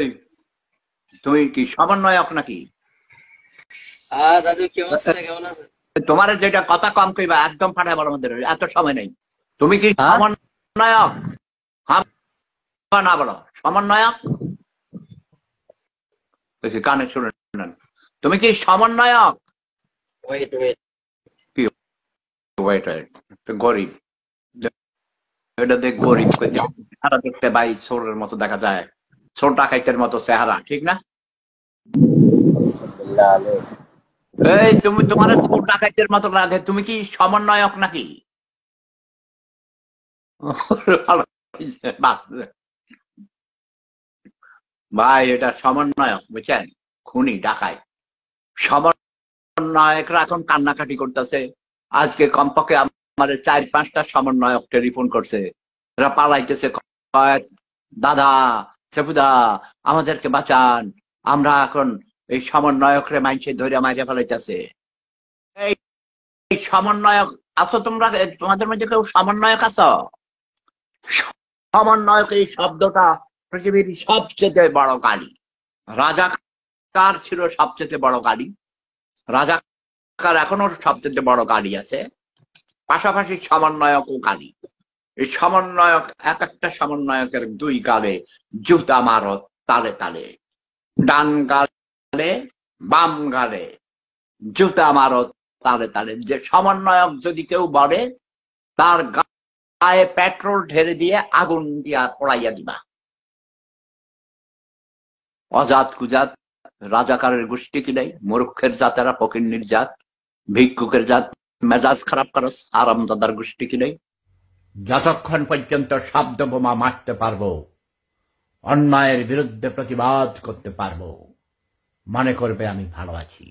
এই, তুমি কি সমন্বয়ক নাকি? দাদু কেমন আছে? তোমার যেটা কথা কম কইবা একদম ফাটাই বলার মধ্যে এত সময় নেই। তুমি কি সমন্বয়ক? হ্যাঁ বা না বলো। সমন্বয়ক কানে শুনে নেন। তুমি কি সমন্বয়ক? ওয়েট কি ওয়েট গরিব, এটা দেখ গরিব চেহারা দেখতে ভাই সোরের মতো দেখা যায়, ছোট ডাকাইতের মতো চেহারা, ঠিক না? এই তুমি তোমার ছোট ডাকাইতের মতো লাগে, তুমি কি সমন্বয়ক নাকি? ভাই এটা সমন্বয়ক, বুঝছেন? খুনি ডাকাই সমন্বয়করা এখন কান্নাকাটি করতেছে। আজকে কমপক্ষে আমার 4-5টা সমন্বয়ক টেলিফোন করছে, এরা পালাইতেছে, দাদা সেফুদা আমাদেরকে বাঁচান, আমরা এখন এই সমন্বয়করে মাইনসে ধরে মাইরে ফেলাইতেছে। এই সমন্বয়ক আছো তোমরা? তোমাদের মধ্যে কেউ সমন্বয়ক আছো? সমন্বয়ক এই শব্দটা পৃথিবীর সবচেয়ে বড় গালি। রাজাকার ছিল সবচেয়ে বড় গালি, রাজাকার এখনো সবচেয়ে বড় গালি আছে, পাশাপাশি সমন্বয়ক ও গালি। এই সমন্বয়ক এক একটা সমন্বয়কের দুই গালে জুতা মারো তালে তালে, ডান গালে বাম গালে জুতা মারো তালে তালে। যে সমন্বয়ক যদি কেউ বলে তার গায়ে পেট্রোল ঢেলে দিয়ে আগুন দিয়া পোড়াইয়া দিবা। অজাত কুজাত রাজাকারের গোষ্ঠী কি নাই, মূর্খের জাতেরা, ফকিন্নির জাত, ভিক্ষুকের জাত, মেজাজ খারাপ করো আরামদাদার গোষ্ঠী কি নাই। যতক্ষণ পর্যন্ত শব্দ বোমা মারতে পারবো, অন্যায়ের বিরুদ্ধে প্রতিবাদ করতে পারবো, মনে করবে আমি ভালো আছি।